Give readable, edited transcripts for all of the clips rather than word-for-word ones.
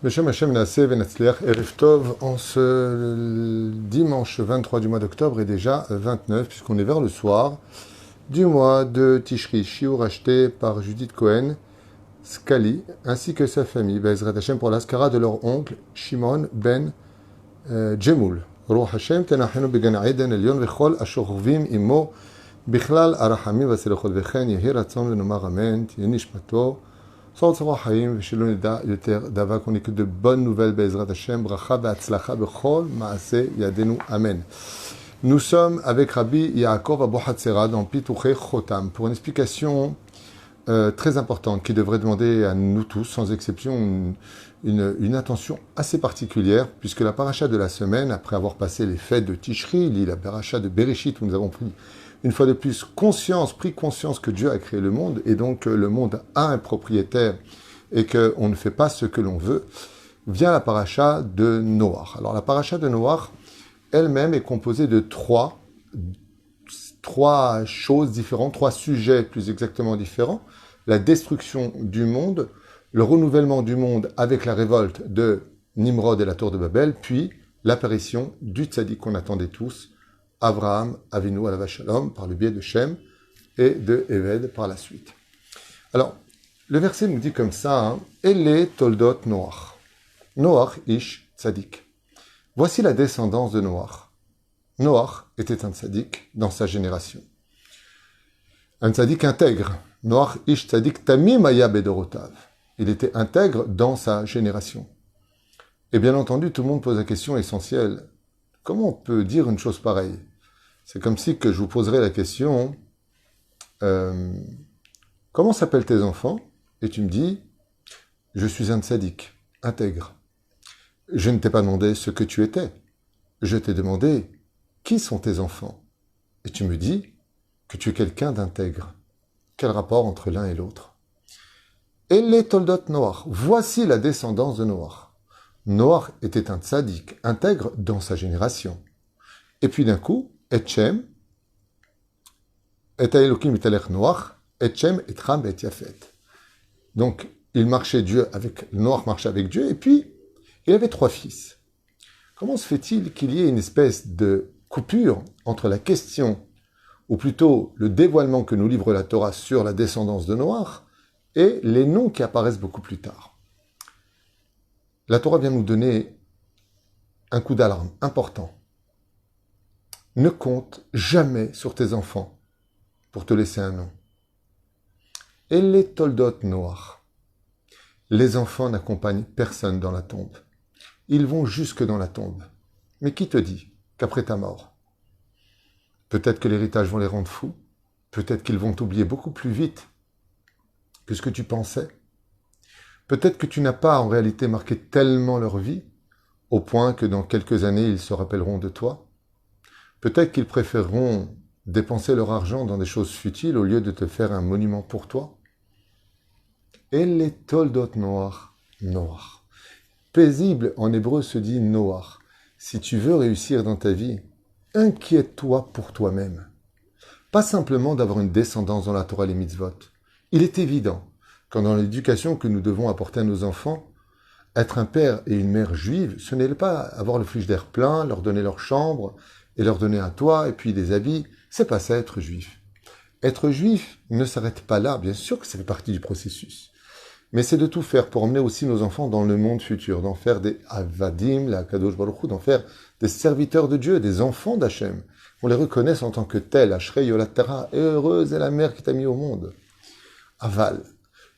Beshem Hashem Naaseh Venatzliach Erev Tov, en ce dimanche 23 du mois d'octobre et déjà 29, puisqu'on est vers le soir du mois de Tishri, Shiur acheté par Judith Cohen, Scali, ainsi que sa famille, Bezrat Hashem, pour l'Askara de leur oncle, Shimon Ben Djemoul. Ruach Hashem, Tenachenu Began Eden Elyon, Vechol Ashorvim Imo, Bichlal Arachamim Vaselechol Vechen, Yehi Ratzon Venomar Amen, Yenishmato, qu'on ait que de bonnes nouvelles, Bezrat Hashem, Bracha Ve'atzlacha Bechol Maaseh Yadenu, Amen. Nous sommes avec Rabbi Yaakov Abuhatzera dans Pituchei Chotam pour une explication très importante qui devrait demander à nous tous, sans exception, une attention assez particulière, puisque la paracha de la semaine, après avoir passé les fêtes de Tishri, la paracha de Bereshit, où nous avons pris une fois de plus pris conscience que Dieu a créé le monde, et donc le monde a un propriétaire, et qu'on ne fait pas ce que l'on veut, vient la paracha de Noach. Alors la paracha de Noach, elle-même est composée de trois choses différentes, trois sujets plus exactement différents. La destruction du monde, le renouvellement du monde avec la révolte de Nimrod et la tour de Babel, puis l'apparition du tzaddik qu'on attendait tous, Avraham Avinu alav shalom, par le biais de Shem et de Eved par la suite. Alors, le verset nous dit comme ça, Ele toldot Noach. Noach ish tzaddik. Voici la descendance de Noach. Noach était un tzaddik dans sa génération. Un tzaddik intègre. Noach ish tzaddik tamim haya bedorotav. Il était intègre dans sa génération. Et bien entendu, tout le monde pose la question essentielle. Comment on peut dire une chose pareille? C'est comme si que je vous poserais la question, comment s'appellent tes enfants? Et tu me dis, je suis un tzaddik, intègre. Je ne t'ai pas demandé ce que tu étais. Je t'ai demandé, qui sont tes enfants? Et tu me dis que tu es quelqu'un d'intègre. Quel rapport entre l'un et l'autre? Elle toldot Noach. Voici la descendance de Noach. Noach était un tzaddik, intègre dans sa génération. Et puis d'un coup, Etchem, et Elohim italech Noach, Etchem, Etram, et Yafet. Donc, Noach marchait avec Dieu, et puis, il avait 3 fils. Comment se fait-il qu'il y ait une espèce de coupure entre la question, ou plutôt le dévoilement que nous livre la Torah sur la descendance de Noach, et les noms qui apparaissent beaucoup plus tard? La Torah vient nous donner un coup d'alarme important. Ne compte jamais sur tes enfants pour te laisser un nom. Et les toldot Noach. Les enfants n'accompagnent personne dans la tombe. Ils vont jusque dans la tombe. Mais qui te dit qu'après ta mort, peut-être que l'héritage vont les rendre fous, peut-être qu'ils vont t'oublier beaucoup plus vite que ce que tu pensais. Peut-être que tu n'as pas en réalité marqué tellement leur vie, au point que dans quelques années, ils se rappelleront de toi. Peut-être qu'ils préféreront dépenser leur argent dans des choses futiles au lieu de te faire un monument pour toi. Et les toldot Noach, Noach. Paisible en hébreu se dit Noach. Si tu veux réussir dans ta vie, inquiète-toi pour toi-même. Pas simplement d'avoir une descendance dans la Torah et les mitzvot. Il est évident qu'en dans l'éducation que nous devons apporter à nos enfants, être un père et une mère juive, ce n'est pas avoir le frigidaire plein, leur donner leur chambre et leur donner un toit et puis des habits. C'est pas ça être juif. Être juif ne s'arrête pas là, bien sûr que ça fait partie du processus. Mais c'est de tout faire pour emmener aussi nos enfants dans le monde futur, d'en faire des avadim, la kadosh baruch Hu, d'en faire des serviteurs de Dieu, des enfants d'Hachem. On les reconnaisse en tant que tels, Ashrei Yolatara, et heureuse est la mère qui t'a mis au monde. Aval,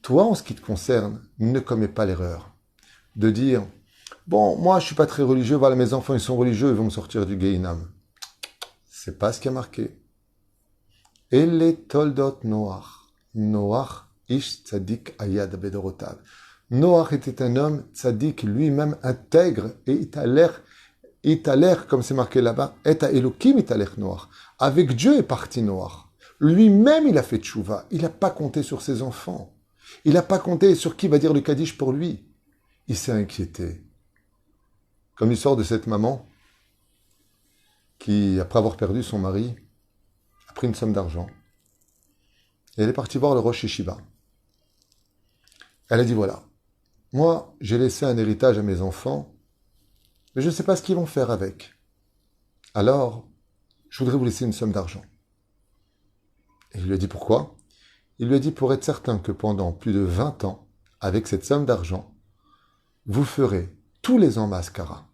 toi en ce qui te concerne, ne commets pas l'erreur de dire, bon, moi je suis pas très religieux, voilà mes enfants ils sont religieux, ils vont me sortir du Gehinam. C'est pas ce qui a marqué. Et les toldot Noach. Noach ish tzaddik ayad bedorotav. Noach était un homme tzaddik, lui-même intègre, et italer, comme c'est marqué là-bas, et à Elohim italer Noach. Avec Dieu est parti Noach. Lui-même il a fait tchouva. Il n'a pas compté sur ses enfants. Il n'a pas compté sur qui va dire le Kaddish pour lui. Il s'est inquiété. Comme l'histoire de cette maman qui, après avoir perdu son mari, a pris une somme d'argent. Et elle est partie voir le Rosh Yeshiva. Elle a dit, voilà, moi, j'ai laissé un héritage à mes enfants, mais je ne sais pas ce qu'ils vont faire avec. Alors, je voudrais vous laisser une somme d'argent. Et il lui a dit pourquoi? Il lui a dit pour être certain que pendant plus de 20 ans, avec cette somme d'argent, vous ferez tous les ans mascara.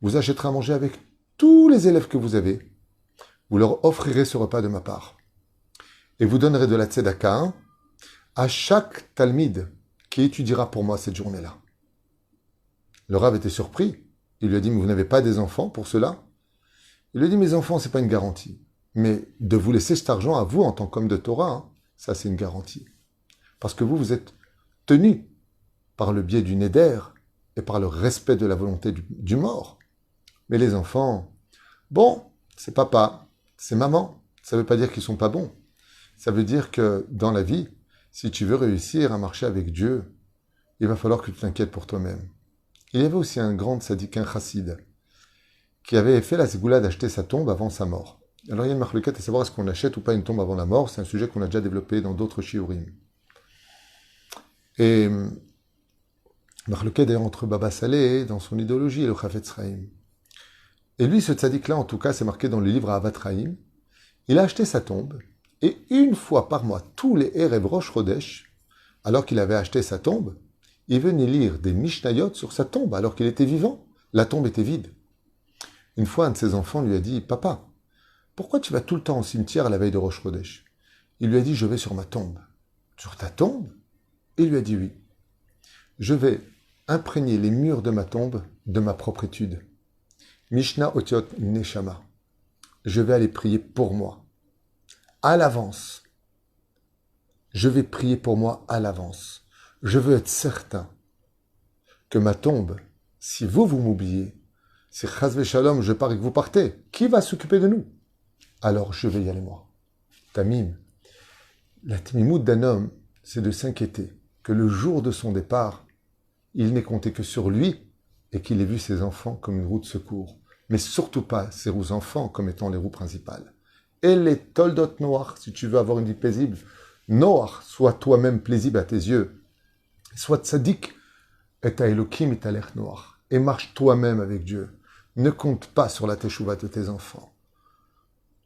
Vous achèterez à manger avec tous les élèves que vous avez. Vous leur offrirez ce repas de ma part. Et vous donnerez de la tzedaka à chaque talmide qui étudiera pour moi cette journée-là. Le Rav était surpris. Il lui a dit, mais vous n'avez pas des enfants pour cela? Il lui a dit, mes enfants, ce n'est pas une garantie. Mais de vous laisser cet argent à vous en tant qu'homme de Torah, ça c'est une garantie. Parce que vous êtes tenu par le biais du neder et par le respect de la volonté du mort. Mais les enfants, bon, c'est papa, c'est maman. Ça ne veut pas dire qu'ils ne sont pas bons. Ça veut dire que dans la vie, si tu veux réussir à marcher avec Dieu, il va falloir que tu t'inquiètes pour toi-même. Il y avait aussi un grand tzaddik, un chassid, qui avait fait la ségoula d'acheter sa tombe avant sa mort. Alors il y a une marloquette à savoir est-ce qu'on achète ou pas une tombe avant la mort. C'est un sujet qu'on a déjà développé dans d'autres shiurim. Et marloquette d'ailleurs entre Baba Saleh dans son idéologie et le Chafetz Chaim. Et lui, ce tzaddik-là, en tout cas, c'est marqué dans le livre Ahavat Chaim, il a acheté sa tombe, et une fois par mois, tous les Erev Rosh Chodesh, alors qu'il avait acheté sa tombe, il venait lire des Mishnayot sur sa tombe, alors qu'il était vivant. La tombe était vide. Une fois, un de ses enfants lui a dit « Papa, pourquoi tu vas tout le temps au cimetière à la veille de Rosh Chodesh ?» Il lui a dit « Je vais sur ma tombe. » « Sur ta tombe ?» Il lui a dit « Oui. Je vais imprégner les murs de ma tombe de ma propre étude. Mishnah Otiot Neshama. Je vais aller prier pour moi. À l'avance. Je vais prier pour moi à l'avance. Je veux être certain que ma tombe, si vous m'oubliez, si Chazve Shalom, je pars et que vous partez, qui va s'occuper de nous? Alors je vais y aller moi. Tamim. La timimout d'un homme, c'est de s'inquiéter que le jour de son départ, il n'ait compté que sur lui et qu'il ait vu ses enfants comme une roue de secours. Mais surtout pas ses roues enfants comme étant les roues principales. Et les toldot noirs, si tu veux avoir une vie paisible, noir, sois toi-même plaisible à tes yeux. Sois tzaddik et ta Elohim et ta l'air noir. Et marche toi-même avec Dieu. Ne compte pas sur la teshuva de tes enfants.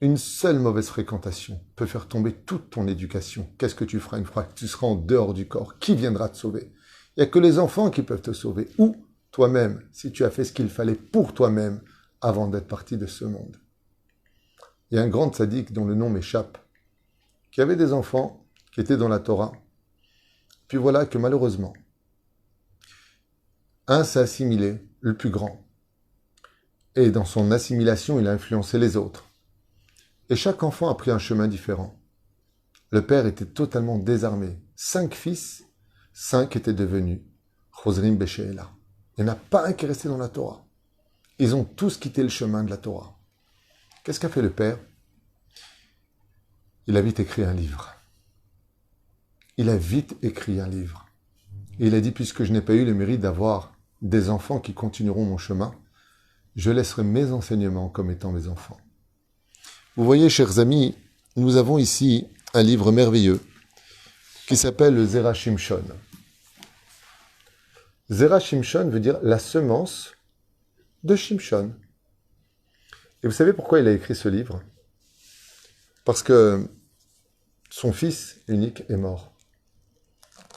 Une seule mauvaise fréquentation peut faire tomber toute ton éducation. Qu'est-ce que tu feras une fois que tu seras en dehors du corps? Qui viendra te sauver? Il n'y a que les enfants qui peuvent te sauver. Ou toi-même, si tu as fait ce qu'il fallait pour toi-même avant d'être parti de ce monde. Il y a un grand tzaddik dont le nom m'échappe, qui avait des enfants qui étaient dans la Torah. Puis voilà que malheureusement, un s'est assimilé, le plus grand. Et dans son assimilation, il a influencé les autres. Et chaque enfant a pris un chemin différent. Le père était totalement désarmé. 5 fils, 5 étaient devenus Chosrim Besheela. Il n'y en a pas un qui est resté dans la Torah. Ils ont tous quitté le chemin de la Torah. Qu'est-ce qu'a fait le père? Il a vite écrit un livre. Il a vite écrit un livre. Et il a dit, puisque je n'ai pas eu le mérite d'avoir des enfants qui continueront mon chemin, je laisserai mes enseignements comme étant mes enfants. Vous voyez, chers amis, nous avons ici un livre merveilleux qui s'appelle le Zera Shimshon. Zera Shimshon veut dire la semence de Shimshon. Et vous savez pourquoi il a écrit ce livre? Parce que son fils unique est mort.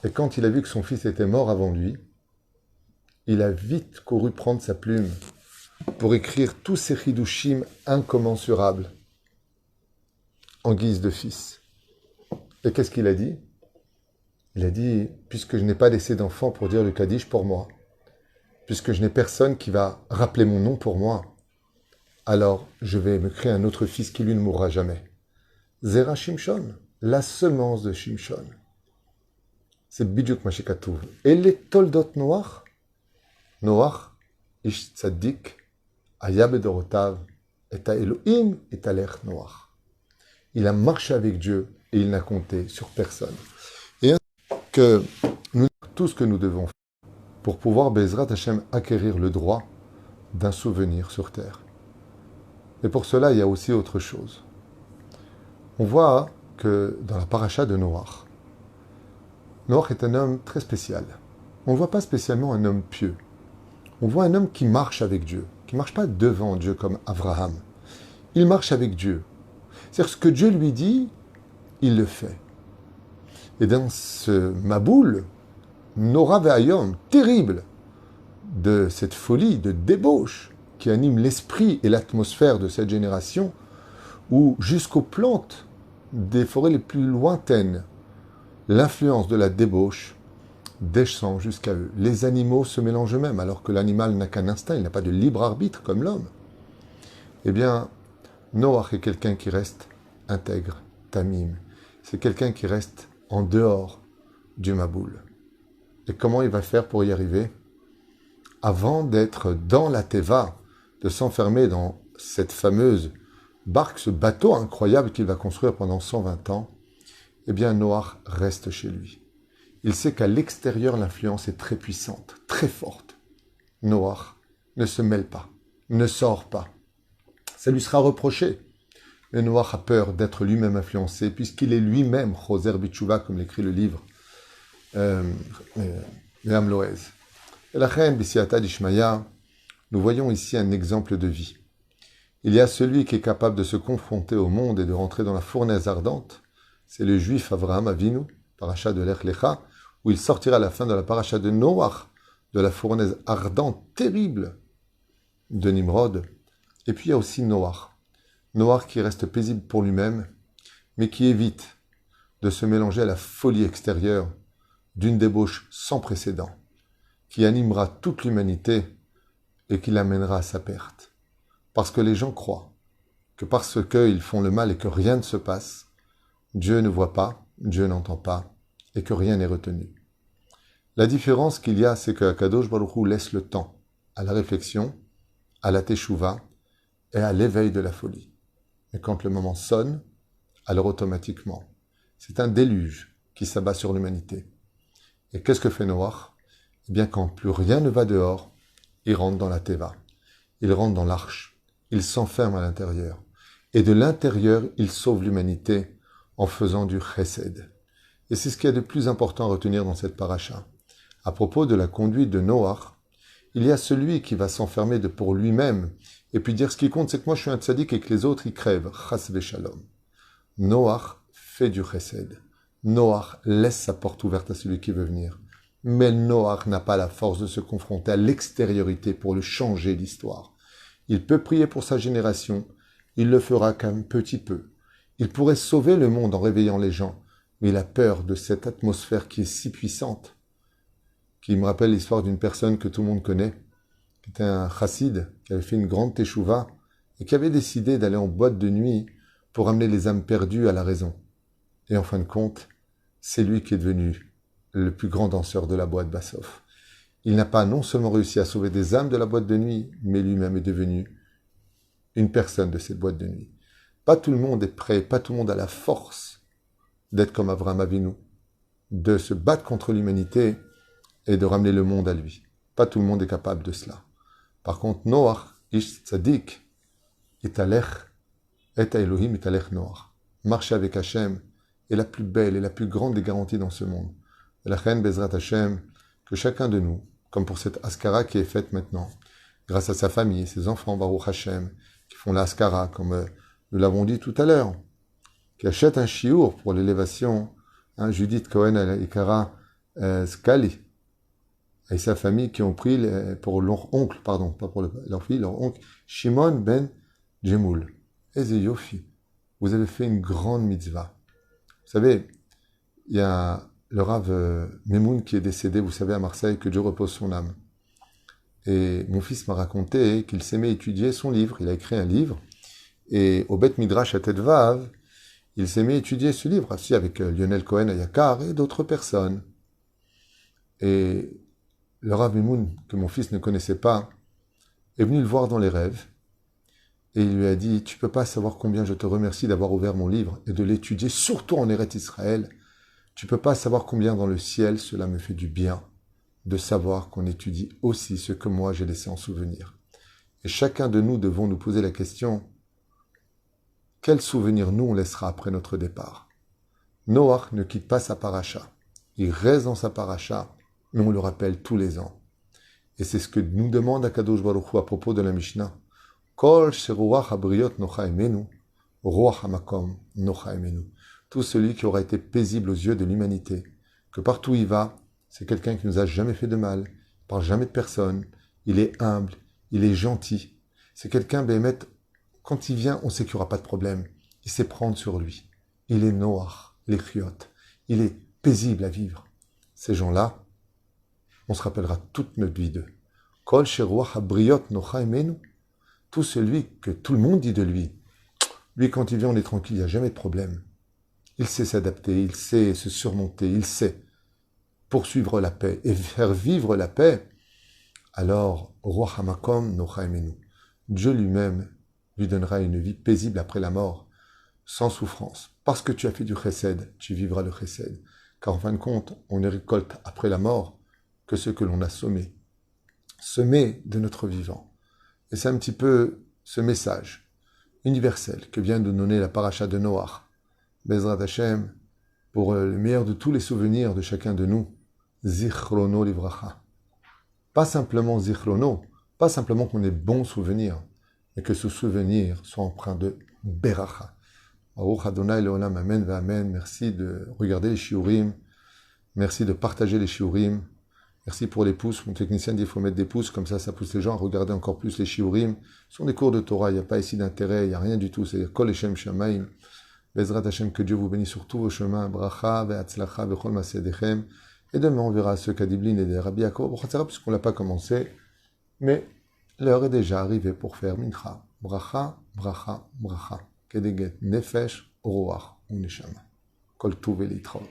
Et quand il a vu que son fils était mort avant lui, il a vite couru prendre sa plume pour écrire tous ces chidushim incommensurables en guise de fils. Et qu'est-ce qu'il a dit? Il a dit, puisque je n'ai pas laissé d'enfant pour dire le Kaddish pour moi, puisque je n'ai personne qui va rappeler mon nom pour moi, alors je vais me créer un autre fils qui lui ne mourra jamais. Zera Shimshon, la semence de Shimshon. C'est Bidjuk Mashikatouv. Et les toldot noirs, Noach, Ish Tzaddik, Aya Bedorotav, et à Elohim et à l'air noir. Il a marché avec Dieu et il n'a compté sur personne. Et que nous tout ce que nous devons faire pour pouvoir, Bezrat Hashem, acquérir le droit d'un souvenir sur terre. Et pour cela, il y a aussi autre chose. On voit que dans la paracha de Noach, Noach est un homme très spécial. on ne voit pas spécialement un homme pieux. On voit un homme qui marche avec Dieu, qui ne marche pas devant Dieu comme Abraham. Il marche avec Dieu. C'est-à-dire ce que Dieu lui dit, il le fait. Et dans ce Maboul, Nora Ve'ayom, terrible, de cette folie, de débauche qui anime l'esprit et l'atmosphère de cette génération, où jusqu'aux plantes des forêts les plus lointaines, l'influence de la débauche descend jusqu'à eux. Les animaux se mélangent eux-mêmes, alors que l'animal n'a qu'un instinct, il n'a pas de libre arbitre comme l'homme. Eh bien, Noach est quelqu'un qui reste intègre, tamim. C'est quelqu'un qui reste en dehors du Maboul. Et comment il va faire pour y arriver? Avant d'être dans la Teva, de s'enfermer dans cette fameuse barque, ce bateau incroyable qu'il va construire pendant 120 ans, eh bien Noach reste chez lui. Il sait qu'à l'extérieur, l'influence est très puissante, très forte. Noach ne se mêle pas, ne sort pas. Ça lui sera reproché. Mais Noach a peur d'être lui-même influencé, puisqu'il est lui-même Choser Bitchouva, comme l'écrit le livre Léam Loez. Et la reine Bisiata d'Ishmaïa, nous voyons ici un exemple de vie. Il y a celui qui est capable de se confronter au monde et de rentrer dans la fournaise ardente. C'est le juif Avraham Avinu, paracha de Lech Lecha, où il sortira à la fin de la paracha de Noach, de la fournaise ardente, terrible, de Nimrod. Et puis il y a aussi Noach. Noach qui reste paisible pour lui-même, mais qui évite de se mélanger à la folie extérieure d'une débauche sans précédent, qui animera toute l'humanité et qui l'amènera à sa perte. Parce que les gens croient que parce qu'ils font le mal et que rien ne se passe, Dieu ne voit pas, Dieu n'entend pas, et que rien n'est retenu. La différence qu'il y a, c'est que Akadosh Baruch Hu laisse le temps à la réflexion, à la teshuva et à l'éveil de la folie. Mais quand le moment sonne, alors automatiquement, c'est un déluge qui s'abat sur l'humanité. Et qu'est-ce que fait Noach? Eh bien, quand plus rien ne va dehors, il rentre dans la Teva. Il rentre dans l'arche. Il s'enferme à l'intérieur. Et de l'intérieur, il sauve l'humanité en faisant du chesed. Et c'est ce qu'il y a de plus important à retenir dans cette paracha. À propos de la conduite de Noach, il y a celui qui va s'enfermer pour lui-même et puis dire ce qui compte, c'est que moi je suis un tzaddik et que les autres ils crèvent. Chas v'shalom. Noach fait du chesed. Noach laisse sa porte ouverte à celui qui veut venir. Mais Noach n'a pas la force de se confronter à l'extériorité pour le changer l'histoire. Il peut prier pour sa génération, il le fera qu'un petit peu. Il pourrait sauver le monde en réveillant les gens, mais il a peur de cette atmosphère qui est si puissante, qui me rappelle l'histoire d'une personne que tout le monde connaît, qui était un chassid, qui avait fait une grande teshuva, et qui avait décidé d'aller en boîte de nuit pour amener les âmes perdues à la raison. Et en fin de compte, c'est lui qui est devenu le plus grand danseur de la boîte Bassof. Il n'a pas non seulement réussi à sauver des âmes de la boîte de nuit, mais lui-même est devenu une personne de cette boîte de nuit. Pas tout le monde est prêt, pas tout le monde a la force d'être comme Avraham Avinu, de se battre contre l'humanité et de ramener le monde à lui. Pas tout le monde est capable de cela. Par contre, Noach, Ish Tzadik, Italech, Et Elohim Italech Noach. Marcher avec Hachem est la plus belle et la plus grande des garanties dans ce monde. Et la reine Bezrat Hachem, que chacun de nous, comme pour cette Askara qui est faite maintenant, grâce à sa famille, ses enfants, Baruch Hachem, qui font la Askara, comme nous l'avons dit tout à l'heure, qui achètent un chiour pour l'élévation, Judith Cohen et Kara Skali, et sa famille qui ont pris pour leur oncle, pardon, pas pour leur fille, leur oncle, Shimon ben Djemoul. Eze Yofi, vous avez fait une grande mitzvah. Vous savez, il y a le Rav Memoun qui est décédé, vous savez, à Marseille, que Dieu repose son âme. Et mon fils m'a raconté qu'il s'aimait étudier son livre. Il a écrit un livre, et au Beth Midrash à Tête Vav, il s'aimait étudier ce livre, assis avec Lionel Cohen à Yakar et d'autres personnes. Et le Rav Memoun, que mon fils ne connaissait pas, est venu le voir dans les rêves, et il lui a dit, tu peux pas savoir combien je te remercie d'avoir ouvert mon livre et de l'étudier, surtout en Eretz Israël. Tu peux pas savoir combien dans le ciel cela me fait du bien de savoir qu'on étudie aussi ce que moi j'ai laissé en souvenir. Et chacun de nous devons nous poser la question, quel souvenir nous on laissera après notre départ? Noach ne quitte pas sa paracha. Il reste dans sa paracha mais on le rappelle tous les ans. Et c'est ce que nous demande Akadosh Baruch Hu à propos de la Mishnah. Kol sheruach habriot nocha emenu, ruach hamakom nocha emenu. Tout celui qui aura été paisible aux yeux de l'humanité, que partout il va, c'est quelqu'un qui nous a jamais fait de mal, il parle jamais de personne, il est humble, il est gentil. C'est quelqu'un, Béhémet, quand il vient, on sait qu'il n'y aura pas de problème. Il sait prendre sur lui. Il est noir, les chiottes. Il est paisible à vivre. Ces gens-là, on se rappellera toute notre vie d'eux. Kol sheruach habriot nocha emenu. Tout celui que tout le monde dit de lui, quand il vient, on est tranquille, il n'y a jamais de problème. Il sait s'adapter, il sait se surmonter, il sait poursuivre la paix et faire vivre la paix. Alors, Roi Hamakom Nocha Emenu, Dieu lui-même lui donnera une vie paisible après la mort, sans souffrance. Parce que tu as fait du chesed, tu vivras le chesed. Car en fin de compte, on ne récolte après la mort que ce que l'on a semé de notre vivant. Et c'est un petit peu ce message universel que vient de donner la paracha de Noach. Bezrat Hashem, pour le meilleur de tous les souvenirs de chacun de nous, Zichrono Livracha. Pas simplement Zichrono, pas simplement qu'on ait bons souvenirs, mais que ce souvenir soit empreint de Beracha. Baruch Adonai Leolam Amen va Amen. Merci de regarder les shiurim, merci de partager les shiurim. Merci pour les pouces. Mon technicien dit qu'il faut mettre des pouces, comme ça pousse les gens à regarder encore plus les shiurim. Ce sont des cours de Torah, il n'y a pas ici d'intérêt, il n'y a rien du tout. C'est Kol Hashem Shamaim. Bezrat Hashem, que Dieu vous bénisse sur tous vos chemins. Bracha, ve'atzlacha, ve'chol masedechem. Et demain, on verra ceux qu'Adiblin et des Rabbi Yaakov, puisqu'on ne l'a pas commencé. Mais l'heure est déjà arrivée pour faire mincha. Bracha, bracha, bracha. Kedeget nefesh, roach, uneshama. Kol tuv elitrot.